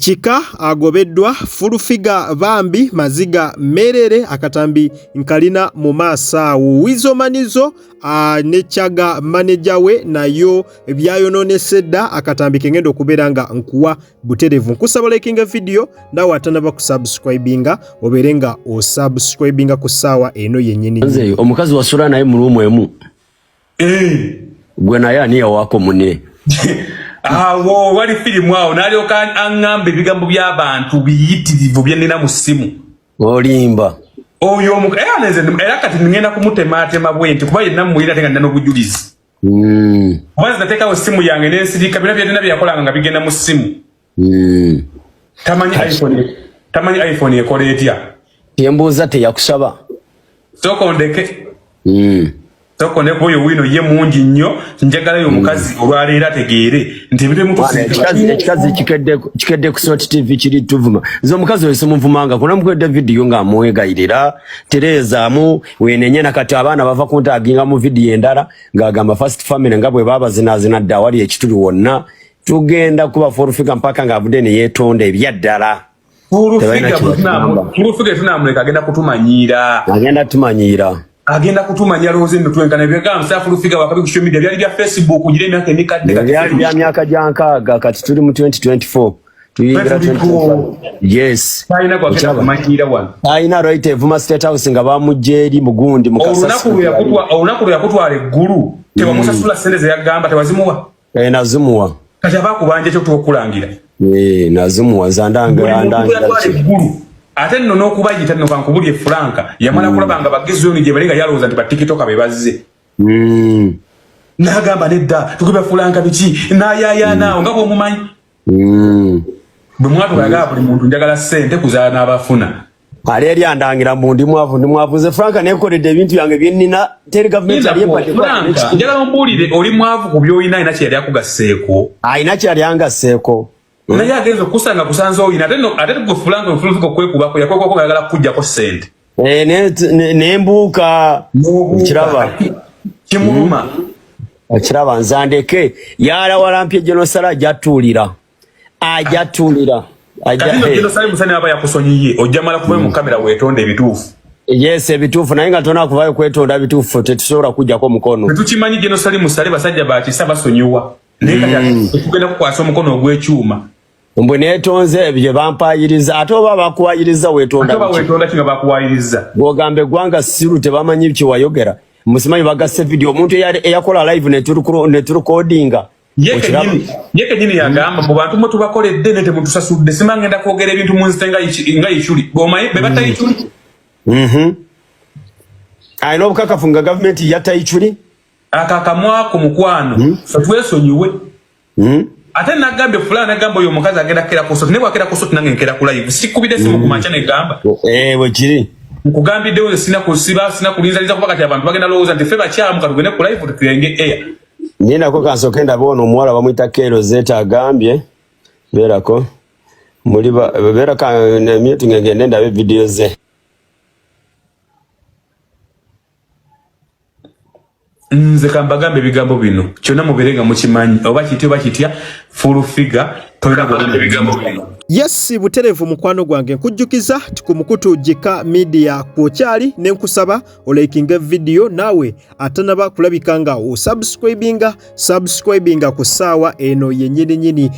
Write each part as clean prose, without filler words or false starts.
Chika agobeddwa Fulufiga Bambi Maziga Merere akatambi nkalina mu maaso Wizo Manizo ne Chaga manager we nayo byayononesedda akatambi kengendo okubeeranga nkuwa buterevu nkusaba likinga video nawe atanaba kusubscribinga oberenga osubscribinga ku ssaawa eno yennyini nze omukazi wasula naye mu rumu emu gwe naye ani yawako munne awo wali filimu awo nalyoka angambe bigambo by'abantu biyitirivu byenina mu simu olimba oyo omukazi era kati ngenda kumutematema bwenti kuba yenna muyira tenga ndano bujulizi mwanza natekawo simu yange n'ensirika bina byonna byakolanga nga bigenda mu simu tamanyi iPhone ekola etya yembuuza teyakusaba sokondeke Toko ne boyo wino ye mungi nnyo njagala yo mukazi olwaleera tegeere nti bide mutu ekikazi kikedde ku Sort TV kiri tuvuma zo mukazi wese muvumanga kuna mukwedde video nga amwegayirira Tereza mu wenenye na kati abaana bava kuntaginga mu video endala ngagamba first family ngabwe baba zinazina dawali ekituli wonna tugenda kuba Fulufiga mpaka ngavude ne yetonde ebyaddala Fulufiga tunamuleka agenda kutumanyira agenda kutumanya loze ndo twenkana byega msa Fulufiga wakabi ku social media byali bya Facebook ngire myaka emikadde kati byali bya myaka jankaga kati tuli mu 2024 tuyigira 2024 yes ayina kwa kenda kumanyira wana ayina right evuma state house nga bamujeri mugundi mukasasa onakulu yakutwale guru tewa musasula sendeze yagamba tewazimuwa nazimuwa kati abakubanje cyo tukulangira nazimuwa zandanga ate nno n'okubayita nno kankubulye Franka yamala kulabanga bagezi oni gye balinga yalowooza nti ba TikTok be bazze n'agamba nedda tukuba Franka biki n'ayaayaanaawo nga bw'omumanyi bwe mwatugala buli muntu njagala ssente kuzaala n'abafuna ali eri andangira mbu ndi mwavu nze Franka neekoledde ebintu byange bye nnina teri gavumenti Franka njagala ombuulire oli mwavu ku by'olina alina kye yali akugasseeko alina kye yali angasseeko naye agenza okusanga kusanza oyina ate gwe Franka Fulufiga okwekubako yakwekubako ngayagala kujjako ssente nembuuka kiraba kimuluma kiraba nzandeke yalawalampye genosala ajatuulira kati no genosala musani aba yakusonyiye ojja mala kuvayo mu kamera weetonda ebituufu yes ebituufu naye nga tona kuvayo kwetonda ebituufu tetusobola kujjako mukono tetukimanyi genosala musale basajja bakisa basonyiwa naye kati tugenda kukwasa omukono ogw'ekyuma mbwe neetonze bye bampayiriza ate oba bakuwayiriza weetonda kinga bakuwayiriza bw'ogamba eggwanga siru tebamanyi kye wayogera musimanyi bagasse video omuntu eyakola live neturukodinga ye kenyini yagamba mu bantu mwe tubakoledde ne temutusasudde sima ngenda kwogera ebintu mu nzite nga ichuli bwomaye be batayichuli alina obukakafu nga gavumenti yatayichuli akakamwako mukwano twesonyiwe ate nagambye fulani nagamba oyo omukazi agenda kera kusoti ne bwakera kusoti nange nkera ku live sikubide simu kumancha negamba bwe kiri nkugambidde oyo sina kulinzaliza kuba kati abantu bagenda lowooza nti ffe bakyamuka tugende ku live tutuyenge air nyenako kansooke ndaboona omuwala bamuyita Kero Zeta agambye beerako beeraka myuti ngende ndabe video ze nze kambagambe ebigambo bino kyonna mubeerenga mukimanyi oba kitya Fulufiga tolina ebigambo bino Yes buterevu mukwano gwange nkujjukiza tikumukutu Jika Media kwokyali nenkusaba olikinga video nawe atanaba kulabikanga subscribinga ku ssaawa eno yennyini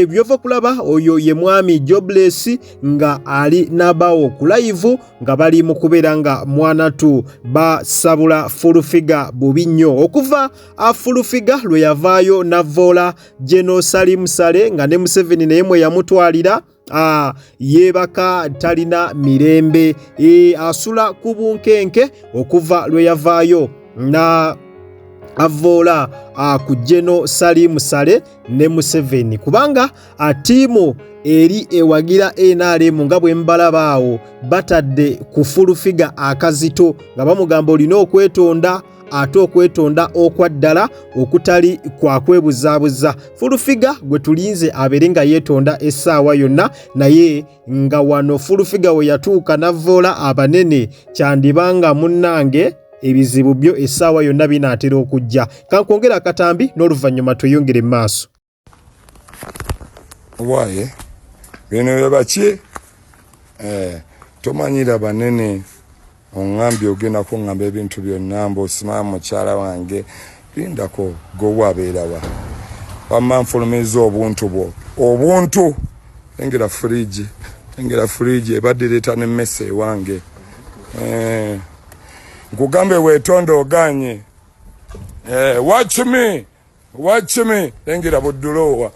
byova kulaba oyo ye mwami Jobless nga ali nabawo ku live nga bali mu kubeera nga mwanatu basabula Fulufiga bubi nnyo okuva Fulufiga lwe yavaayo navola Genosali Musale nga ne Museveni naye mwe yamutwalira yebaka talina mirembe asula ku bunkenke okuva lwe yavaayo na avola ku Genosali Musale ne Museveni kubanga tiimu eri ewagira NRM nga bwe mbalabaawo batadde ku Fulufiga akazito nga bamugamba olina okwetonda ate okwetonda okwaddala okutali kwa kwebuzaabuza Fulufiga gwe tulinze abeere nga yeetonda essaawa yonna naye nga wano Fulufiga we yatuuka navola abanene kyandibanga munnange ebizibu byo essaawa yonna binaatera okujja kankwongera akatambi n'oluvannyuma tweyongere mu maaso Why? bino bebaki tomanyira banene ongambye ogenda kungamba ebintu byonna mb'osimaa mukyala wange lindako gwewabeerawa wamma nfulumiza obuntu bwo obuntu engera fridge ebadde leeta n'emmese ewange nkugambe weetonde oganye watch me engera buddulowa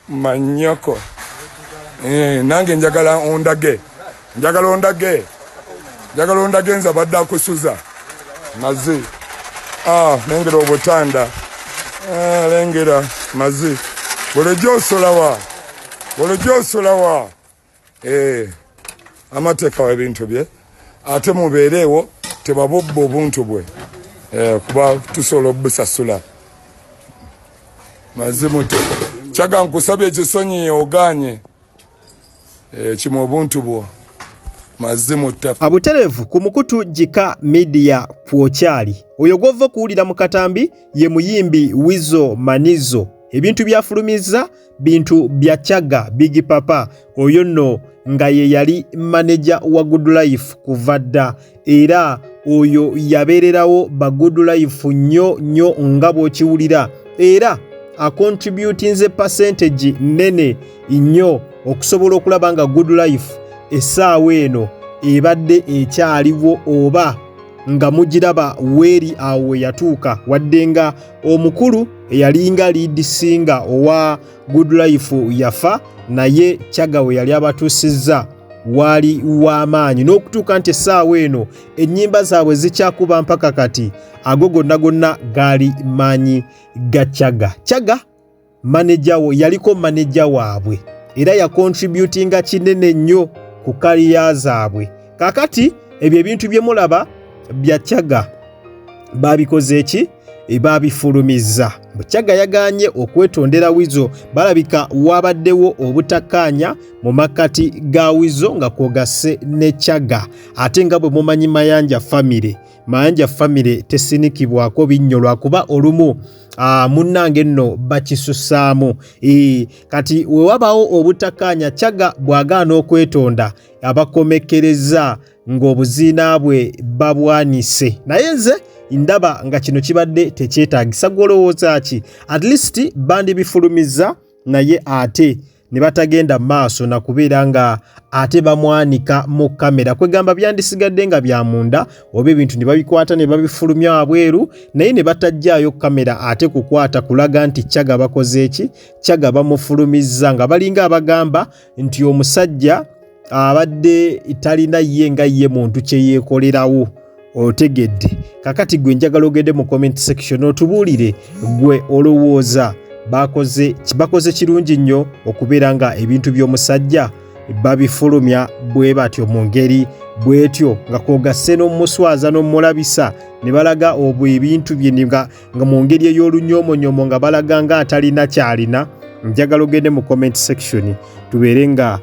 manyoko nange njagala ondage nza badde akusuza mazi lengera obutanda lengera mazi bulijjo osolawa amateeka w'ebintu bye ate mubeereewo tebabubba obuntu bwe kuba tusobola obusasula mazimute kyaga nkusabye ekisonyi oganye kimu obuntu bwo mazimute abuterevu ku mukutu Jika Media kwokyali oyo gwova kuwulira mu katambi ye muyimbi Wizo Manizo ebintu byafulumiza bintu bya Kyaga Big Papa oyo nno nga ye yali manager wa Good Life kuva dda era oyo yabeererawo ba Good Life nnyo nga bw'okiwulira era acontributinze percentage nene nnyo okusobola okulaba nga Good Life essaawa eno ebadde ekyaliwo oba nga mugiraba weeri awo we yatuuka wadde nga omukulu eyalinga lead singer owa Good Life yafa naye Kyaga we yali abatuusizza wali w'amaanyi n'okutuuka nti essaawa eno ennyimba zaabwe zikyakuba mpaka kati ago gonna gaali maanyi ga Kyaga manager wo yaliko manager waabwe era yacontributinga kinene nnyo ku kaliya zaabwe kakati ebyo ebintu bye mulaba bya Kyaga babikoze eki babifulumiza Kyaga yaganye okwetondera Wizo balabika wabaddewo obutakkaanya mu makati ga Wizo nga kwogase ne Kyaga ate nga bwe mumanyi Mayanja family tesinikibwako binnyo lwakuba olumu munnange nno bakisusaamu kati we wabaawo obutakkaanya Kyaga bw'agaana okwetonda abakomekereza ng'obuziina bwe babwanise naye nze ndaba nga kino kibadde tekyetaagisa golowooza ki at least bandi bifulumiza naye ate ne batagenda maaso na kubeera nga ate bamwanika mu kamera kwegamba byandisigadde nga bya munda oba ebintu ne babikwata ne babifulumya wabweru naye ne batajjaayo kamera ate kukwata kulaga nti Kyaga bakoze eki Kyaga bamufulumizza nga balinga abagamba nti omusajja abadde talina ye nga ye muntu kye yeekolerawo otegedde kakati gwe njagala ogende mu comment section otubuulire gwe olowooza bakoze kirungi nnyo okubeera nga ebintu by'omusajja babifulumya bwe batyo mu ngeri bwetyo nga kwogase n'omuswaza n'omulabisa ne balaga obwo ebintu bye nga mu ngeri ey'olunyoomonyomo nga balaga nga atalina kyalina njagala ogende mu comment section tubeere nga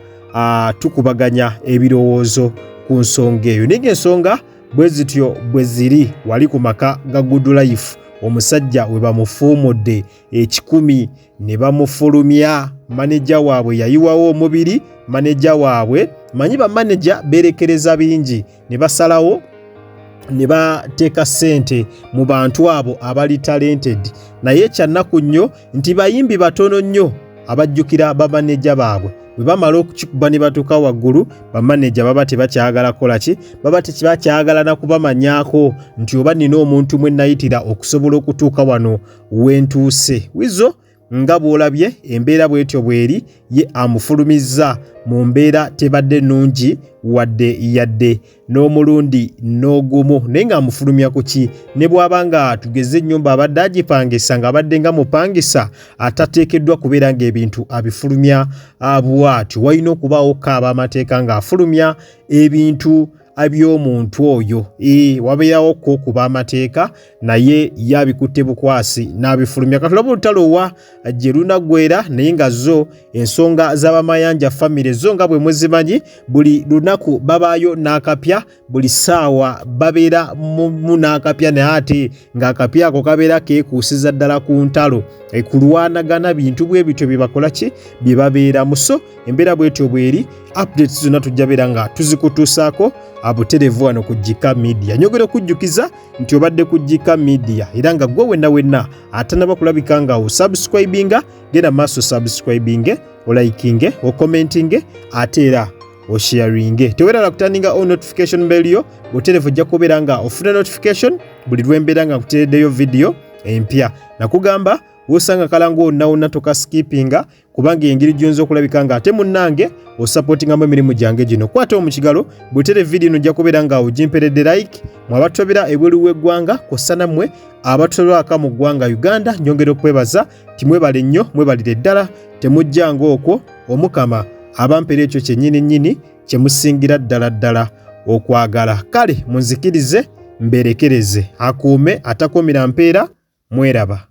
tukubaganya ebirowoozo ku nsonga eyo naye ensonga bwe zityo bwe ziri wali ku maka ga Good Life omusajja we bamufuumudde ekikumi ne bamufulumya manager waabwe yayiwawo omubiri manager waabwe manyi bamanager berekereza bingi ne basalawo ne bateeka ssente mu bantu abo abali talented naye kyannaku nnyo nti bayimbi batono nnyo abajjukira bamanager baabwe bwe bamala okukikuba ne batuuka waggulu bamanager baba tebakyagala kola ki baba tebakyagala na kubamanyaako nti oba nina omuntu mwe nayitira okusobola okutuuka wano wentuuse Wizo nga bw'olabye embeera bwetyo bweri ye amufulumizza mu mbeera tebadde nnungi wadde yadde n'omulundi n'ogumu naye ng'amufulumya ku ki ne bw'aba nga tugeze ennyumba abadde agipangisa ng'abadde nga mupangisa atateekeddwa kubeera ng'ebintu abifulumya bw'atyo walina okubaawo kaaba amateeka ng'afulumya ebintu by'omuntu oyo wabeerawo ko kuba amateeka naye yabikutte bukwasi n'abifulumya katulaba olutalo wa Jerunagwera naye nga zo ensonga z'abamayanja famire zo nga bwe muzimanyi buli lunaku babaayo n'akapya buli ssaawa babeera mu n'akapya naye ate ng'akapya ako kabeera keekuusiza ddala ku ntalo kulwanagana bintu bwe bityo bye bakola ki bye babeeramu so embeera bwetyo bweri updates zonna tujja beera nga tuzikutuusaako abuterevu wano ku Jika Media. Nyogera okujjukiza nti obadde ku Jika Media era nga gwe wenna atanaba kulabika nga osubscribinga genda maaso subscribinge olikinge okommentinge ate era osharinge tewerala kutandinga on notification bell yo buterevu ojja kubeera nga ofuna notification buli lwembeera nga nkuteereddeyo video empya nakugamba wosanga kalango onnawonna tokaskipinga kubanga engeri gyonza okulabika nga ate munnange osupportingamu emirimu gyange gino kwata omukigalo butere video nojja kubeera nga ogimperedde like mwabatobera ebweru w'eggwanga kosa nammwe abatolwaka mu ggwanga Uganda nyongera okwebaza timwebale nnyo mwebalire ddala temujjanga okwo omukama abampera ekyo kyennyini kye musingira ddala okwagala kale munzikirize mberekereze akuume atakomera mpeera mweraba.